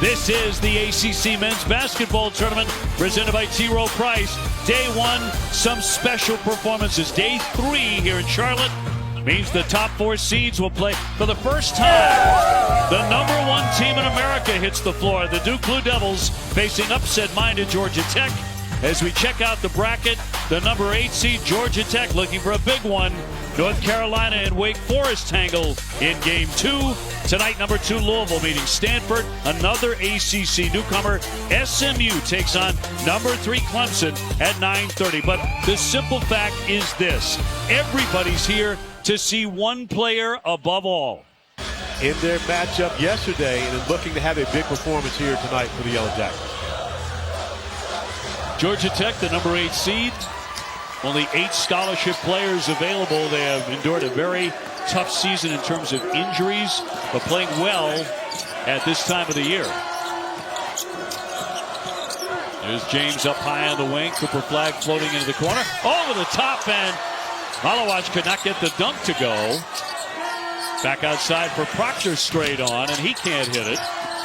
This is the ACC Men's Basketball Tournament presented by T. Rowe Price. Day 1, some special performances. Day 3 here in Charlotte means the top 4 seeds will play for the first time. The number 1 team in America hits the floor. The Duke Blue Devils facing upset-minded Georgia Tech. As we check out the bracket, the number 8 seed Georgia Tech looking for a big one. North Carolina and Wake Forest tangle in game 2. Tonight, number 2 Louisville meeting Stanford. Another ACC newcomer. SMU takes on number 3 Clemson at 9:30. But the simple fact is this: everybody's here to see one player above all. In their matchup yesterday, and is looking to have a big performance here tonight for the Yellow Jackets. Georgia Tech, the number 8 seed. Only 8 scholarship players available. They have endured a very tough season in terms of injuries, but playing well at this time of the year. There's James up high on the wing. Cooper Flagg floating into the corner. Over the top, and Malawach could not get the dunk to go. Back outside for Proctor, straight on, and he can't hit it.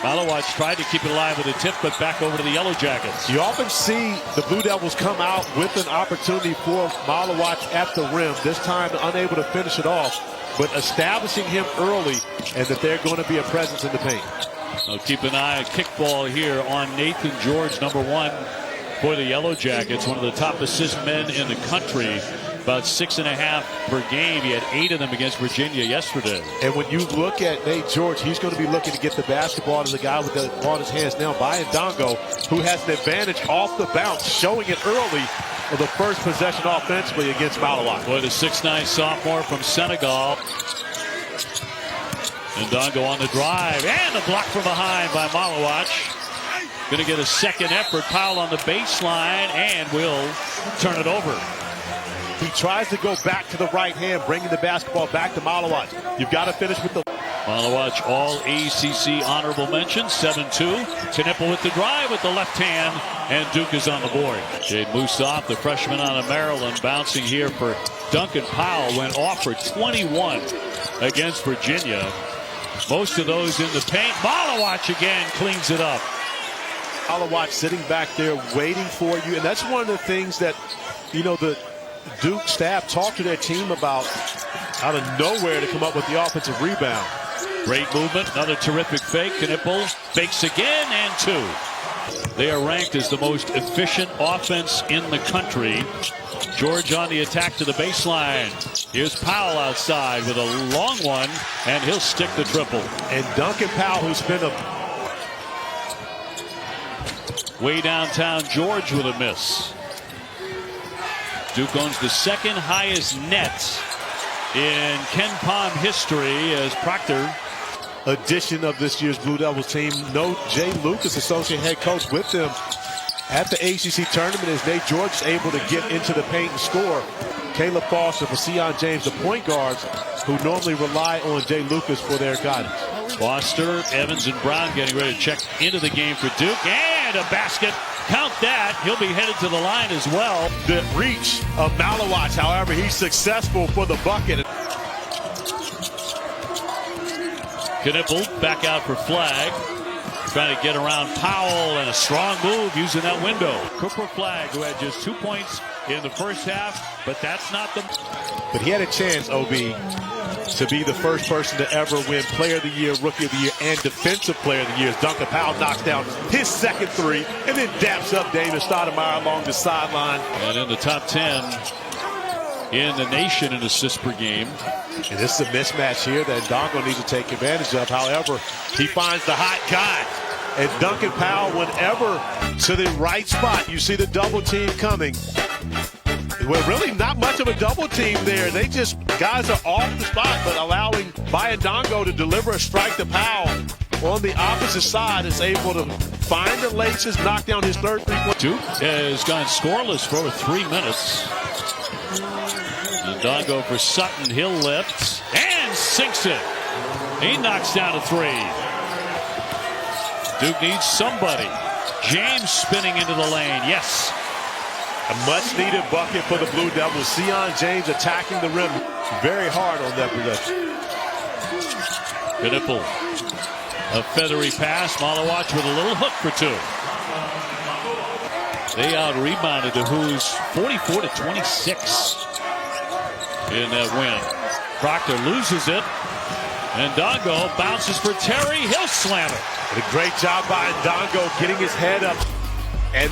Malawach tried to keep it alive with a tip, but back over to the Yellow Jackets. You often see the Blue Devils come out with an opportunity for Malawach at the rim. This time unable to finish it off, but establishing him early and that they're going to be a presence in the paint. Now keep an eye on kickball here on Nathan George, number 1 for the Yellow Jackets. One of the top assist men in the country. About 6.5 per game. He had 8 of them against Virginia yesterday. And when you look at Nate George, he's going to be looking to get the basketball to the guy with the ball in his hands now, Ndongo, who has an advantage off the bounce, showing it early for the first possession offensively against Malawach. Boy, the 6'9 sophomore from Senegal. Ndongo on the drive, and a block from behind by Malawach. Going to get a second effort. Powell on the baseline, and will turn it over. He tries to go back to the right hand, bringing the basketball back to Malawach. You've got to finish with the... Malawach, all ACC honorable mention, 7-2. Knipple with the drive with the left hand, and Duke is on the board. Jade Musaf, the freshman out of Maryland, bouncing here for Duncan Powell, went off for 21 against Virginia. Most of those in the paint. Malawach again cleans it up. Malawach sitting back there waiting for you, and that's one of the things that, you know, the Duke staff talked to their team about out of nowhere to come up with the offensive rebound. Great movement, another terrific fake. Knipple fakes again, and 2. They are ranked as the most efficient offense in the country. George on the attack to the baseline. Here's Powell outside with a long one, and he'll stick the triple. And Duncan Powell, who's been way downtown, George with a miss. Duke owns the second highest net in KenPom history as Proctor. Addition of this year's Blue Devils team. No Jay Lucas, associate head coach, with them at the ACC tournament as Nate George is able to get into the paint and score. Caleb Foster for Sion James, the point guards who normally rely on Jay Lucas for their guidance. Foster, Evans, and Brown getting ready to check into the game for Duke, and a basket. Count that. He'll be headed to the line as well. The reach of Malawach, however, he's successful for the bucket. Knipple back out for Flagg. Trying to get around Powell, and a strong move using that window. Cooper Flagg, who had just 2 points in the first half, but that's not the... But he had a chance, OB, to be the first person to ever win Player of the Year, Rookie of the Year, and Defensive Player of the Year. Duncan Powell knocks down his second 3 and then daps up David Stoudemire along the sideline. And in the top 10 in the nation in assists per game. And this is a mismatch here that Ndongo needs to take advantage of. However, he finds the hot guy. And Duncan Powell, whenever to the right spot, you see the double team coming. Well, really not much of a double team there. They just, guys are off the spot, but allowing Ndongo to deliver a strike to Powell on the opposite side is able to find the laces, knock down his third 3-point. Duke has gone scoreless for over 3 minutes. Ndongo for Sutton. He'll lift and sinks it. He knocks down a 3. Duke needs somebody. James spinning into the lane. Yes. A much-needed bucket for the Blue Devils. Sion James attacking the rim very hard on that possession. Knipple A feathery pass. Malawach with a little hook for two. They out-rebounded the Hoos 44-26 in that win. Proctor loses it. And Ndongo bounces for Terry. He'll slam it. And a great job by Ndongo getting his head up. And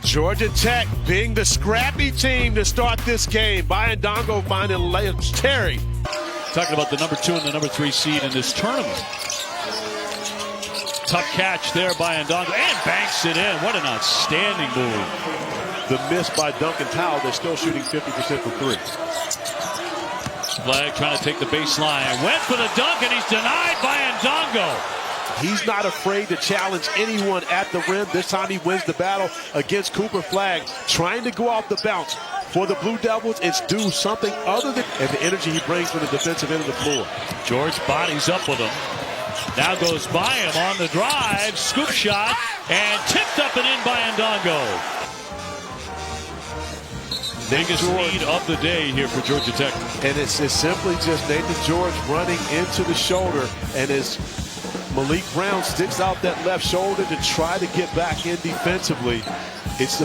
Georgia Tech being the scrappy team to start this game. By Ndongo finding Terry. Talking about the number 2 and the number 3 seed in this tournament. Tough catch there by Ndongo, and banks it in. What an outstanding move. The miss by Duncan Powell. They're still shooting 50% from 3. Flag trying to take the baseline. Went for the dunk, and he's denied by Ndongo. He's not afraid to challenge anyone at the rim. This time he wins the battle against Cooper Flagg. Trying to go off the bounce. For the Blue Devils, it's due something other than the energy he brings from the defensive end of the floor. George bodies up with him. Now goes by him on the drive. Scoop shot, and tipped up and in by Ndongo. Biggest lead of the day here for Georgia Tech. And it's simply just Nathan George running into the shoulder, and as Malik Brown sticks out that left shoulder to try to get back in defensively, it's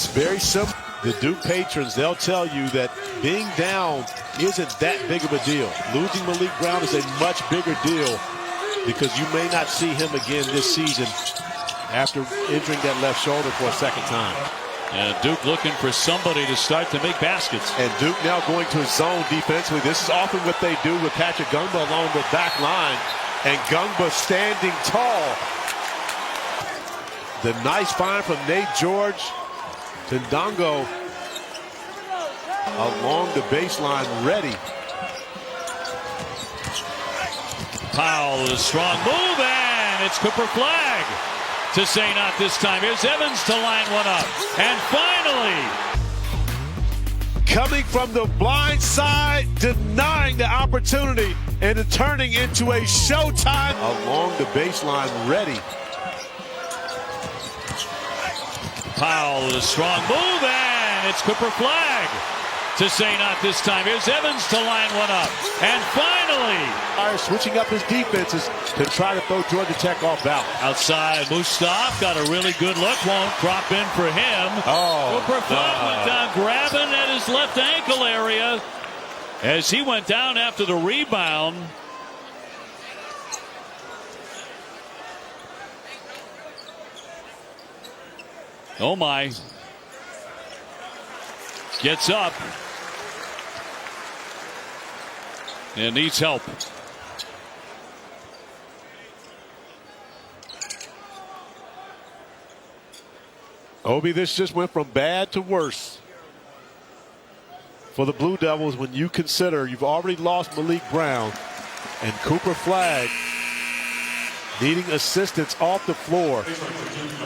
very simple. The Duke patrons, they'll tell you that being down isn't that big of a deal. Losing Malik Brown is a much bigger deal because you may not see him again this season after injuring that left shoulder for a second time. And Duke looking for somebody to start to make baskets. And Duke now going to his zone defensively. This is often what they do with Patrick Gungba along the back line. And Gungba standing tall. The nice find from Nate George to Ndongo along the baseline, ready. Powell with a strong move, and it's Cooper Flagg to say not this time. Here's Evans to line one up. And finally, coming from the blind side, denying the opportunity, and turning into a showtime. Along the baseline, ready. Powell with a strong move, and it's Cooper Flagg to say not this time. Here's Evans to line one up. And finally, switching up his defenses to try to throw Georgia Tech off balance. Outside, Mustaf got a really good look. Won't drop in for him. Cooper Flagg went down, grabbing at his left ankle area as he went down after the rebound. Oh my. Gets up. And needs help. Obi, this just went from bad to worse for the Blue Devils when you consider you've already lost Malik Brown and Cooper Flagg needing assistance off the floor.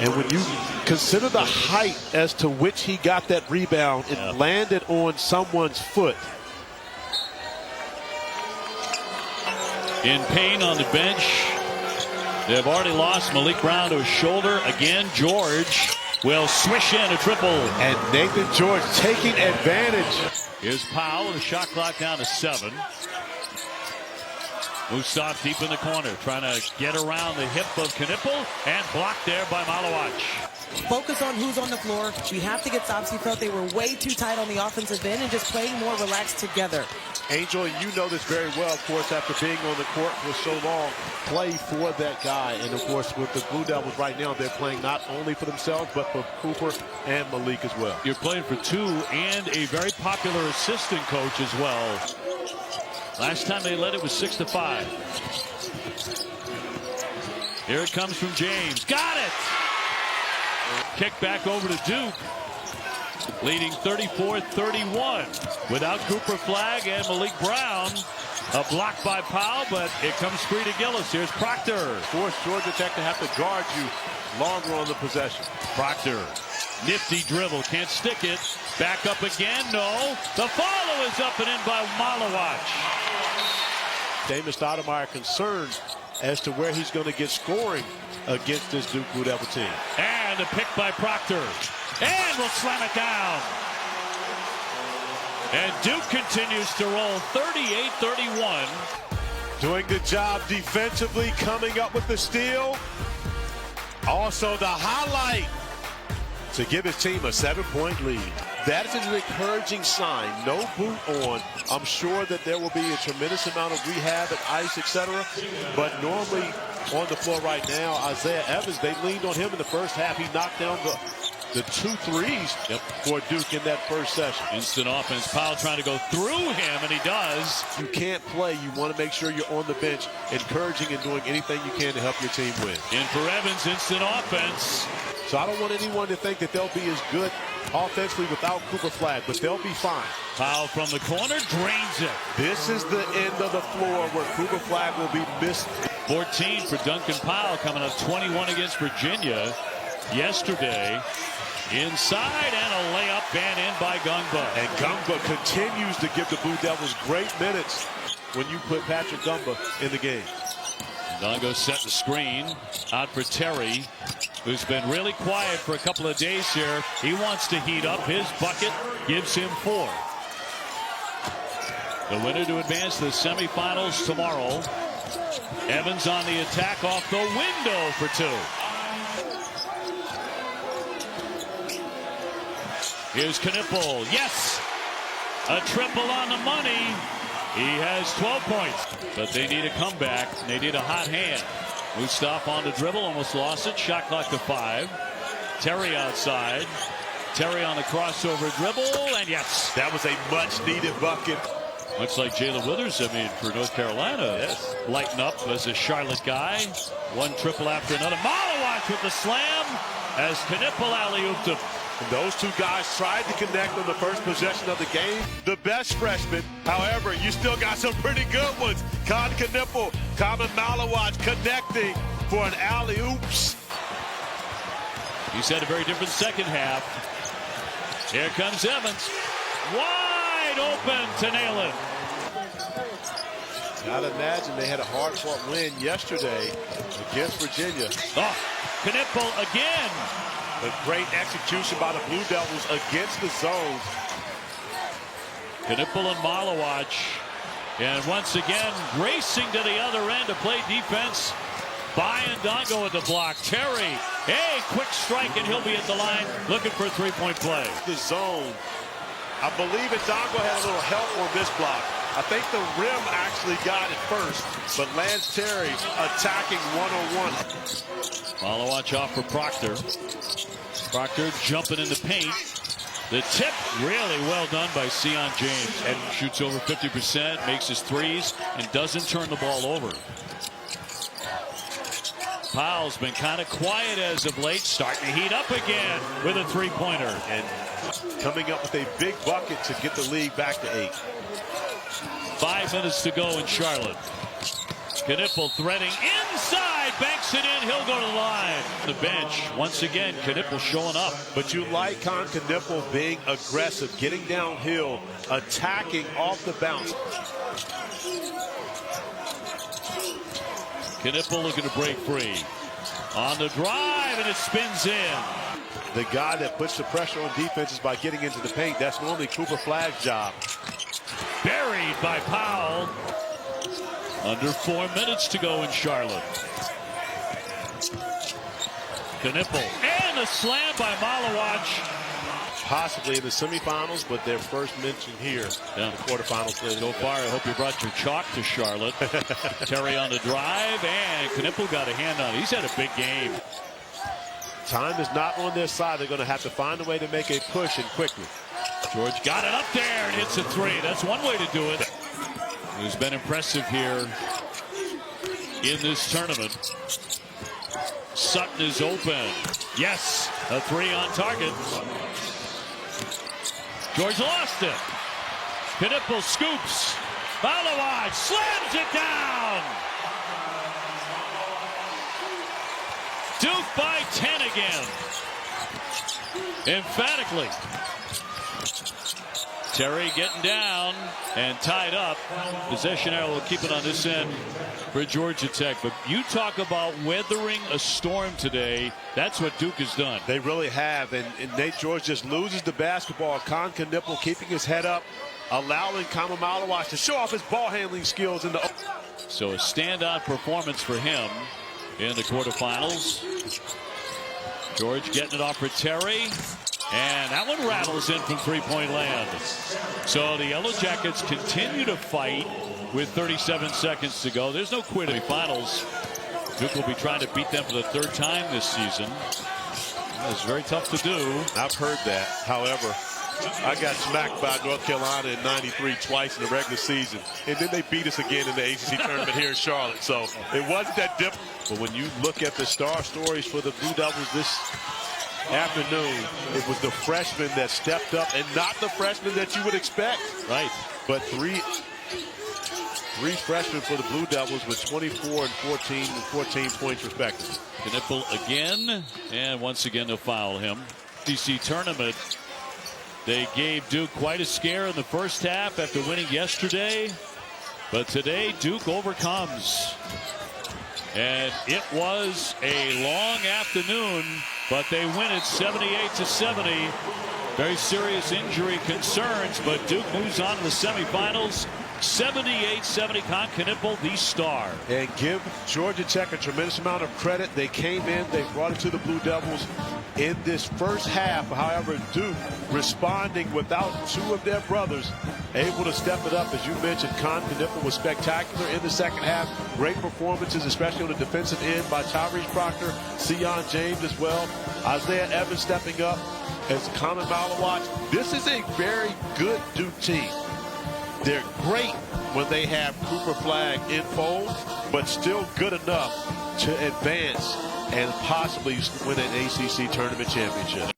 And when you consider the height as to which he got that rebound, it landed on someone's foot. In pain on the bench. They've already lost Malik Brown to his shoulder. Again, George will swish in a triple. And Nathan George taking advantage. Here's Powell with a shot clock down to 7. Mustaf deep in the corner, trying to get around the hip of Knipple, and blocked there by Malawach. Focus on who's on the floor. We have to get stops. He felt they were way too tight on the offensive end and just playing more relaxed together. Angel, you know this very well, of course, after being on the court for so long. Play for that guy. And, of course, with the Blue Devils right now, they're playing not only for themselves, but for Cooper and Malik as well. You're playing for 2 and a very popular assistant coach as well. Last time they led it was 6-5. Here it comes from James. Got it! Kick back over to Duke. Leading 34-31. Without Cooper Flagg and Malik Brown. A block by Powell, but it comes free to Gillis. Here's Proctor. Force Georgia Tech to have to guard you longer on the possession. Proctor. Nifty dribble. Can't stick it. Back up again. No. The follow is up and in by Malawach. Damon Stoudemire concerned as to where he's going to get scoring against this Duke Blue Devil team. And a pick by Proctor. And will slam it down. And Duke continues to roll 38-31. Doing the job defensively, coming up with the steal. Also the highlight to give his team a 7-point lead. That is an encouraging sign. No boot on. I'm sure that there will be a tremendous amount of rehab and ice, etc. But normally on the floor right now, Isaiah Evans, they leaned on him in the first half. He knocked down the 2 threes for Duke in that first session. Instant offense. Powell trying to go through him, and he does. You can't play. You want to make sure you're on the bench, encouraging and doing anything you can to help your team win. In for Evans, instant offense. So I don't want anyone to think that they'll be as good offensively without Cooper Flagg, but they'll be fine. Powell from the corner, drains it. This is the end of the floor where Cooper Flagg will be missed. 14 for Duncan Powell, coming up 21 against Virginia yesterday. Inside, and a layup and in by Gumba. And Gumba continues to give the Blue Devils great minutes when you put Patrick Gumba in the game. Dongo set the screen out for Terry, who's been really quiet for a couple of days here. He wants to heat up. His bucket gives him 4. The winner to advance to the semifinals tomorrow. Evans on the attack off the window for 2. Here's Knipple. Yes! A triple on the money. He has 12 points. But they need a comeback. They need a hot hand. Mustaf on the dribble. Almost lost it. Shot clock to 5. Terry outside. Terry on the crossover dribble. And yes. That was a much-needed bucket. Looks like Jalen Withers, for North Carolina. Yes. Lighten up as a Charlotte guy. One triple after another. Malawach with the slam as Knipple alley-ooped him. Those two guys tried to connect on the first possession of the game. The best freshman, however, you still got some pretty good ones. Kon Knipple, Common Malawach connecting for an alley-oops. He's had a very different second half. Here comes Evans. Wide open to nail it. I'd imagine they had a hard-fought win yesterday against Virginia. Oh, Knipple again. But great execution by the Blue Devils against the zone. Knipple and Malawach. And once again, racing to the other end to play defense. Dongo with the block. Terry, hey, quick strike, and he'll be at the line looking for a 3-point play. The zone. I believe Dongo had a little help on this block. I think the rim actually got it first, but Lance Terry attacking one-on-one. Malawach off for Proctor. Proctor jumping in the paint. The tip really well done by Sion James. And shoots over 50%, makes his threes, and doesn't turn the ball over. Powell's been kind of quiet as of late, starting to heat up again with a 3-pointer. And coming up with a big bucket to get the lead back to 8. 5 minutes to go in Charlotte. Knipple threading inside, banks it in, he'll go to the line. The bench, once again, Knipple showing up. But you like Kon Knipple being aggressive, getting downhill, attacking off the bounce. Knipple looking to break free. On the drive, and it spins in. The guy that puts the pressure on defenses by getting into the paint, that's normally Cooper Flagg's job. Buried by Powell. Under 4 minutes to go in Charlotte. Knipple, and a slam by Malawach. Possibly in the semifinals, but their first mention here in the quarterfinals. So far, I hope you brought your chalk to Charlotte. Terry on the drive, and Knipple got a hand on it. He's had a big game. Time is not on their side. They're going to have to find a way to make a push, and quickly. George got it up there and hits a 3. That's one way to do it. Who's been impressive here in this tournament. Sutton is open. Yes, a 3 on target. George lost it. Knipple scoops. Malawach slams it down. Duke by 10 again. Emphatically. Terry getting down and tied up. Possession arrow will keep it on this end for Georgia Tech. But you talk about weathering a storm today. That's what Duke has done. They really have. And Nate George just loses the basketball. Kon Knipple keeping his head up, allowing Kamamalawa to show off his ball handling skills in the. So a standout performance for him in the quarterfinals. George getting it off for Terry. And that one rattles in from three-point land. So the Yellow Jackets continue to fight with 37 seconds to go. There's no quitting. Finals. Duke will be trying to beat them for the third time this season. It's very tough to do. I've heard that. However, I got smacked by North Carolina in '93 twice in the regular season. And then they beat us again in the ACC tournament here in Charlotte. So it wasn't that difficult. But when you look at the star stories for the Blue Devils this afternoon, it was the freshmen that stepped up, and not the freshmen that you would expect. Right. But three freshmen for the Blue Devils with 24 and 14 points respectively. Knipple again, and once again they'll foul him. ACC tournament, they gave Duke quite a scare in the first half after winning yesterday. But today Duke overcomes. And it was a long afternoon, but they win it 78-70. Very serious injury concerns, but Duke moves on to the semifinals. 78-70, Con Knipple, the star. And give Georgia Tech a tremendous amount of credit. They came in, they brought it to the Blue Devils in this first half. However, Duke responding without two of their brothers, able to step it up. As you mentioned, Con Knipple was spectacular in the second half. Great performances, especially on the defensive end by Tyrese Proctor, Sion James as well. Isaiah Evans stepping up as Kamamalawa. This is a very good Duke team. They're great when they have Cooper Flagg in fold, but still good enough to advance and possibly win an ACC tournament championship.